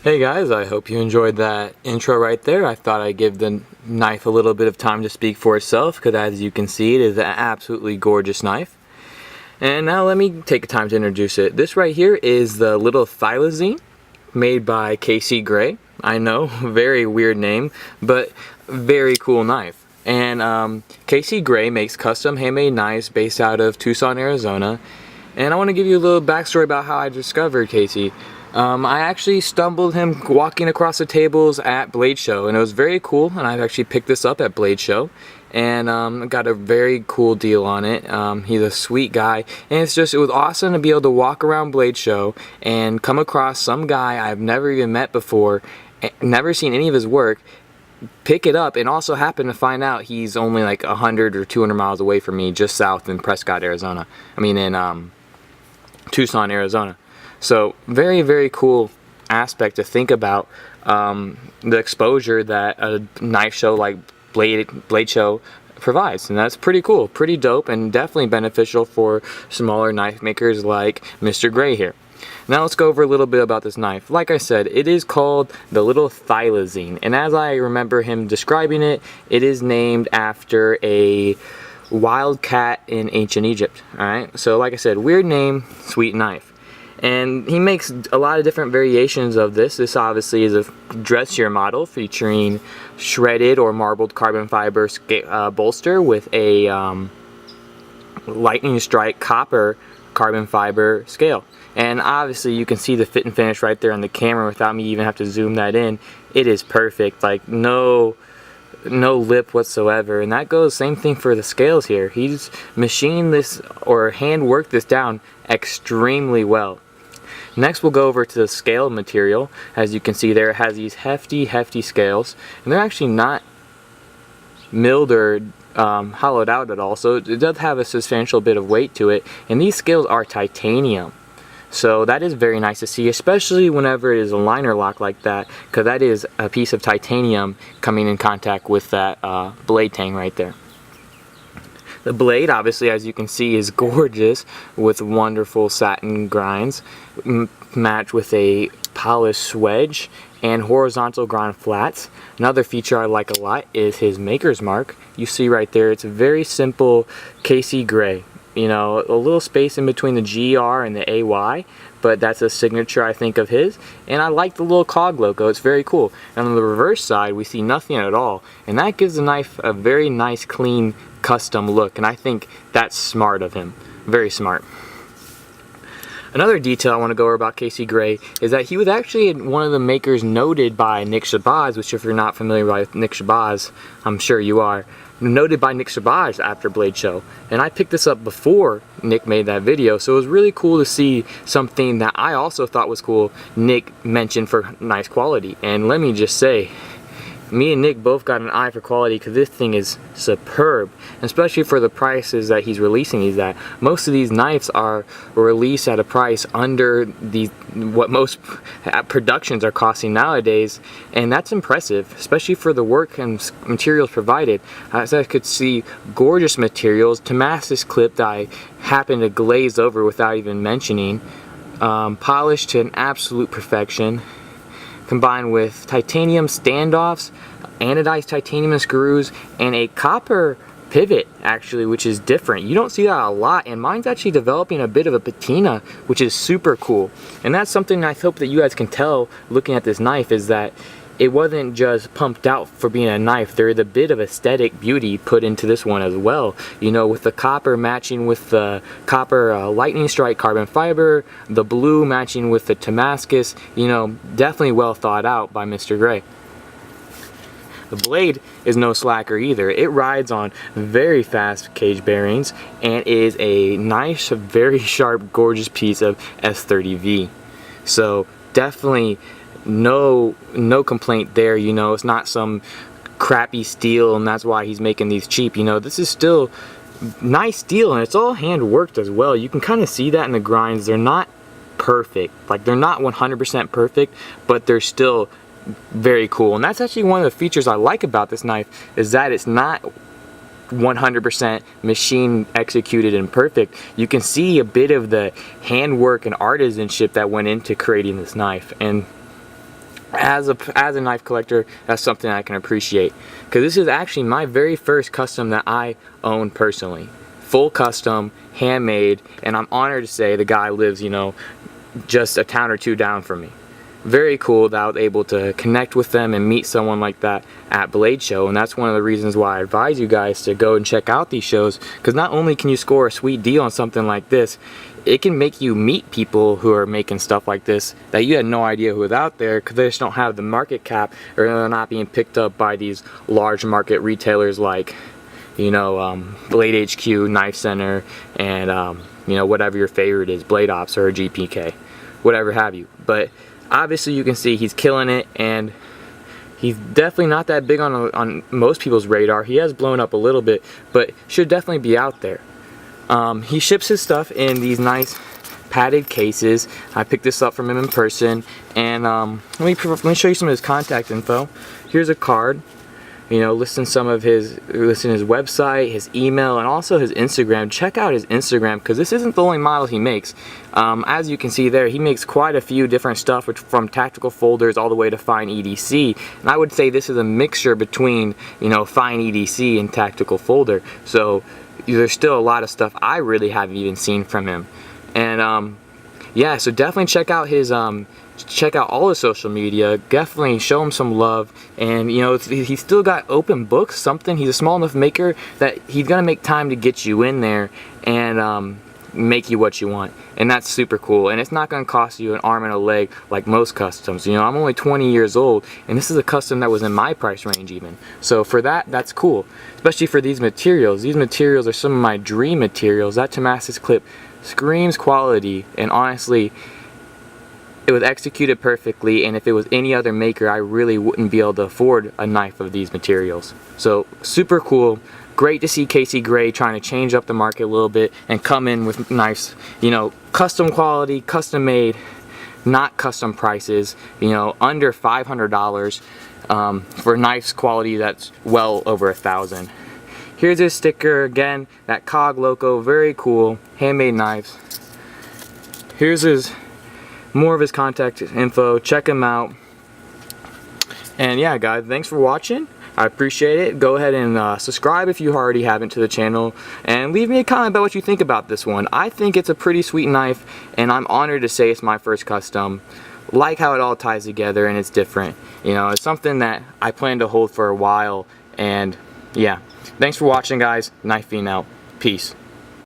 Hey guys, I hope you enjoyed that intro right there. I thought I'd give the knife a little bit of time to speak for itself because as you can see it is an absolutely gorgeous knife. And now let me take time to introduce it. This right here is the Lil Thylacine made by GRAY. I know, very weird name, but very cool knife. And GRAY makes custom handmade knives based out of Tucson, Arizona. And I want to give you a little backstory about how I discovered Casey. I actually stumbled him walking across the tables at Blade Show, and it was very cool, and I've actually picked this up at Blade Show, and got a very cool deal on it. He's a sweet guy, and it was awesome to be able to walk around Blade Show and come across some guy I've never even met before, never seen any of his work, pick it up, and also happen to find out he's only like 100 or 200 miles away from me, just south in Prescott, Arizona. in Tucson, Arizona. So very, very cool aspect to think about, the exposure that a knife show like Blade Show provides, and that's pretty cool, pretty dope, and definitely beneficial for smaller knife makers like Mr. Gray here. Now let's go over a little bit about this knife. Like I said, it is called the Lil Thylacine, and as I remember him describing it, it is named after a wild cat in ancient Egypt. Alright, so like I said, weird name, sweet knife. And he makes a lot of different variations of this. This obviously is a dressier model featuring shredded or marbled carbon fiber bolster with a lightning strike copper carbon fiber scale. And obviously you can see the fit and finish right there on the camera without me even have to zoom that in. It is perfect, like no lip whatsoever, and that goes same thing for the scales here. He's machined this or hand worked this down extremely well. Next we'll go over to the scale material. As you can see there, it has these hefty scales, and they're actually not milled or hollowed out at all, so it does have a substantial bit of weight to it, and these scales are titanium. So that is very nice to see, especially whenever it is a liner lock like that, because that is a piece of titanium coming in contact with that blade tang right there. The blade, obviously, as you can see, is gorgeous with wonderful satin grinds, matched with a polished wedge and horizontal grind flats. Another feature I like a lot is his maker's mark. You see right there, it's a very simple GRAY. You know, a little space in between the GR and the AY, but that's a signature, I think, of his. And I like the little cog logo, it's very cool. And on the reverse side, we see nothing at all, and that gives the knife a very nice, clean, custom look, and I think that's smart of him. Very smart. Another detail I want to go over about GRAY is that he was actually one of the makers noted by Nick Shabazz, which if you're not familiar with Nick Shabazz, I'm sure you are, noted by Nick Shabazz after Blade Show. And I picked this up before Nick made that video, so it was really cool to see something that I also thought was cool Nick mentioned for nice quality. And let me just say, me and Nick both got an eye for quality because this thing is superb, especially for the prices that he's releasing these at. Most of these knives are released at a price under what most productions are costing nowadays, and that's impressive, especially for the work and materials provided. As I could see, gorgeous materials, Damascus clip that I happened to glaze over without even mentioning, polished to an absolute perfection, combined with titanium standoffs, anodized titanium screws, and a copper pivot, actually, which is different. You don't see that a lot, and mine's actually developing a bit of a patina, which is super cool. And that's something I hope that you guys can tell looking at this knife, is that it wasn't just pumped out for being a knife. There is a bit of aesthetic beauty put into this one as well. You know, with the copper matching with the copper lightning strike carbon fiber, the blue matching with the Damascus, you know, definitely well thought out by Mr. Gray. The blade is no slacker either. It rides on very fast cage bearings and is a nice, very sharp, gorgeous piece of S30V. So definitely no complaint there. You know, it's not some crappy steel and that's why he's making these cheap. You know, this is still nice steel, and it's all hand worked as well. You can kind of see that in the grinds. They're not perfect, like they're not 100% perfect, but they're still very cool. And that's actually one of the features I like about this knife, is that it's not 100% machine executed and perfect. You can see a bit of the handwork and artisanship that went into creating this knife, and as a knife collector, that's something I can appreciate, because this is actually my very first custom that I own personally. Full custom, handmade, and I'm honored to say the guy lives, you know, just a town or two down from me. Very cool that I was able to connect with them and meet someone like that at Blade Show, and that's one of the reasons why I advise you guys to go and check out these shows, because not only can you score a sweet deal on something like this, it can make you meet people who are making stuff like this that you had no idea who was out there, because they just don't have the market cap, or they're not being picked up by these large market retailers like, you know, Blade HQ, Knife Center, and you know, whatever your favorite is, Blade Ops or GPK, whatever have you. But obviously you can see he's killing it, and he's definitely not that big on most people's radar. He has blown up a little bit, but should definitely be out there. He ships his stuff in these nice padded cases. I picked this up from him in person, and let me show you some of his contact info. Here's a card, you know, listing his website, his email, and also his Instagram. Check out his Instagram, because this isn't the only model he makes. As you can see there, he makes quite a few different stuff, from tactical folders all the way to fine EDC, and I would say this is a mixture between, you know, fine EDC and tactical folder. So there's still a lot of stuff I really haven't even seen from him. And yeah, so definitely check out his check out all his social media. Definitely show him some love. And you know, he's still got open books, something. He's a small enough maker that he's gonna make time to get you in there and make you what you want, and that's super cool. And it's not going to cost you an arm and a leg like most customs. You know, I'm only 20 years old, and this is a custom that was in my price range even. So for that, that's cool, especially for these materials. These materials are some of my dream materials. That Damascus clip screams quality, and honestly, it was executed perfectly, and if it was any other maker, I really wouldn't be able to afford a knife of these materials. So super cool. Great to see Casey Gray trying to change up the market a little bit and come in with knives, you know, custom quality, custom made, not custom prices, you know, under $500 for knives quality that's well over $1,000. Here's his sticker again, that COG logo, very cool, handmade knives. Here's more of his contact info. Check him out. And yeah, guys, thanks for watching. I appreciate it. Go ahead and subscribe if you already haven't to the channel, and leave me a comment about what you think about this one. I think it's a pretty sweet knife, and I'm honored to say it's my first custom. Like how it all ties together and it's different. You know, it's something that I plan to hold for a while. And yeah, thanks for watching, guys. Knife Fiend out. Peace.